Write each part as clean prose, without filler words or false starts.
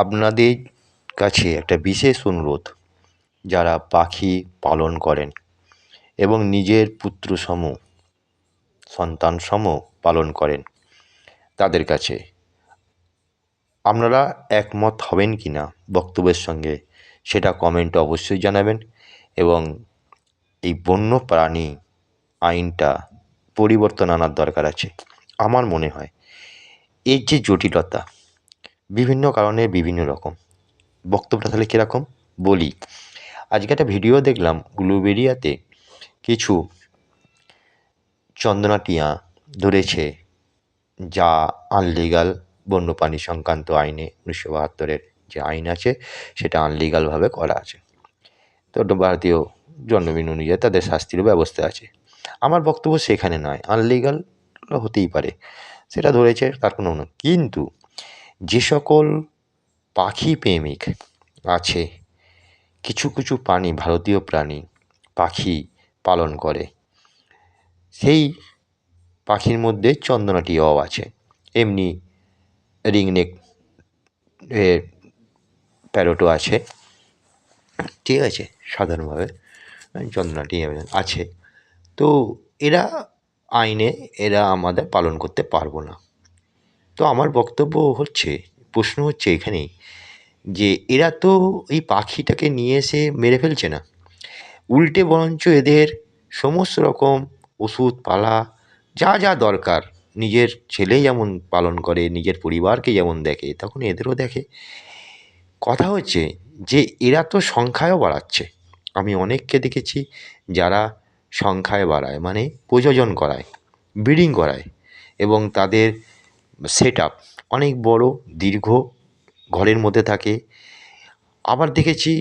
আপনাদের কাছে একটা বিশেষ অনুরোধ, যারা পাখি পালন করেন এবং নিজের পুত্রসম সন্তানসম পালন করেন, তাদের কাছে আপনারা একমত হবেন কি না বক্তব্যের সঙ্গে সেটা কমেন্টে অবশ্যই জানাবেন। এবং এই বন্যপ্রাণী আইনটা পরিবর্তন আনার দরকার আছে। আমার মনে হয় এর যে জটিলতা, বিভিন্ন কারণে বিভিন্ন রকম। বক্তব্যটা তাহলে কীরকম বলি। আজকে একটা ভিডিও দেখলাম, উলুবেড়িয়াতে কিছু চন্দনা টিয়া ধরেছে, যা আনলিগাল। বন্যপ্রাণী সংক্রান্ত আইনে 1972-এর যে আইন আছে সেটা আনলিগালভাবে করা আছে। তো ভারতীয় দণ্ডবিধি অনুযায়ী তাদের শাস্তিরও ব্যবস্থা আছে। আমার বক্তব্য সেখানে নয়, আনলিগাল হতেই পারে, সেটা ধরেছে তার কোনো কিন্তু যে সকল পাখি প্রেমিক আছে, কিছু কিছু প্রাণী, ভারতীয় প্রাণী পাখি পালন করে, সেই পাখির মধ্যে চন্দনা টিয়াও আছে। এমনি রিংনেক প্যারটও আছে, ঠিক আছে, সাধারণভাবে চন্দনা টিয়া আছে। তো এরা আইনে আমাদের পালন করতে পারবো না। তো আমার বক্তব্য হচ্ছে, প্রশ্ন হচ্ছে এখানেই যে এরা তো এই পাখিটাকে নিয়ে এসে মেরে ফেলছে না, উল্টে বরঞ্চ এদের সমস্ত রকম ওষুধপালা যা যা দরকার, নিজের ছেলে যেমন পালন করে, নিজের পরিবারকে যেমন দেখে, তখন এদেরও দেখে। কথা হচ্ছে যে এরা তো সংখ্যায়ও বাড়াচ্ছে। আমি অনেককে দেখেছি যারা সংখ্যায় বাড়ায়, মানে প্রজনন করায়, ব্রিডিং করায়, এবং তাদের সেট আপ অনেক বড় দীর্ঘ, ঘরের মধ্যে থাকে। আবার দেখেছি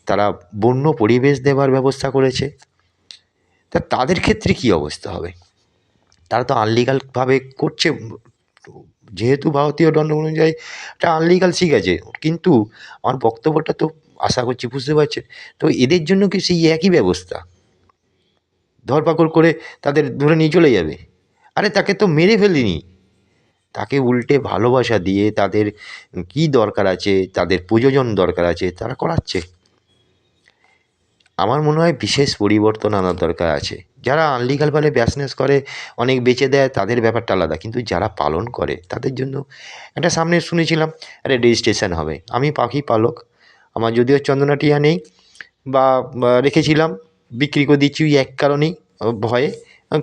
তারা বন্য পরিবেশ দেওয়ার ব্যবস্থা করেছে। তা তাদের ক্ষেত্রে কী অবস্থা হবে? তারা তো আনলিগালভাবে করছে, যেহেতু ভারতীয় দণ্ড অনুযায়ী এটা আনলিগাল, ঠিক আছে, কিন্তু আমার বক্তব্যটা তো আশা করছি বুঝতে পারছেন। তো এদের জন্য কি সেই একই ব্যবস্থা? ধরপাকড় করে তাদের ধরে নিয়ে চলে যাবে? আরে তাকে তো মেরে ফেলেনি, তাকে উল্টে ভালোবাসা দিয়ে তাদের কী দরকার আছে, তাদের প্রয়োজন দরকার আছে, তারা করাচ্ছে। আমার মনে হয় বিশেষ পরিবর্তন আনার দরকার আছে। যারা আনলিগালভাবে বিজনেস করে, অনেক বেচে দেয়, তাদের ব্যাপারটা আলাদা, কিন্তু যারা পালন করে তাদের জন্য একটা সামনে শুনেছিলাম একটা রেজিস্ট্রেশন হবে। আমি পাখি পালক, আমার যদিও চন্দনা টিয়া নেই, বা রেখেছিলাম, বিক্রি করে দিচ্ছি ওই এক কারণেই, ভয়ে।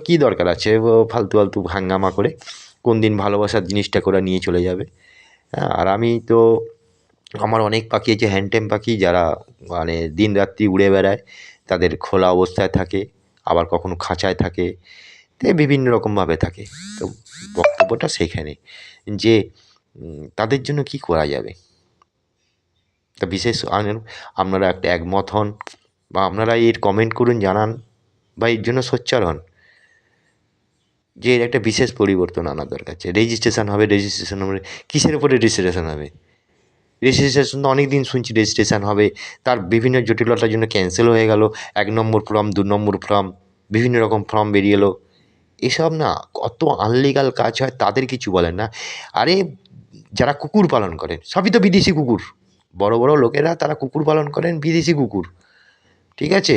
কী দরকার আছে ফালতু ফালতু হাঙ্গামা করে, কোন দিন ভালোবাসার জিনিসটা করে নিয়ে চলে যাবে। হ্যাঁ, আর আমি তো, আমার অনেক পাখি আছে হ্যান্ডটেম পাখি, যারা মানে দিন রাত্রি উড়ে বেড়ায়, তাদের খোলা অবস্থায় থাকে, আবার কখনো খাঁচায় থাকে, তো বিভিন্ন রকমভাবে থাকে। তো বক্তব্যটা সেইখানে যে তাদের জন্য কী করা যাবে। তা বিশেষ আপনারা একটা একমত হন, বা আপনারা এর কমেন্ট করুন, জানান, বা এর জন্য সোচ্চার হন যে এর একটা বিশেষ পরিবর্তন আনা দরকার আছে। রেজিস্ট্রেশন হবে, রেজিস্ট্রেশন হবে, কিসের উপরে রেজিস্ট্রেশন হবে? রেজিস্ট্রেশন তো অনেক দিন শুনছি রেজিস্ট্রেশন হবে, তার বিভিন্ন জটিলতার জন্য ক্যান্সেল হয়ে গেল। 1 নম্বর ফর্ম, 2 নম্বর ফর্ম, বিভিন্ন রকম ফর্ম বেরিয়ে এলো। এসব না, কত আনলিগাল কাজ হয়, তাদের কিছু বলেন না। আরে যারা কুকুর পালন করেন, সবই তো বিদেশি কুকুর। বড় বড় লোকেরা তারা কুকুর পালন করেন, বিদেশি কুকুর, ঠিক আছে।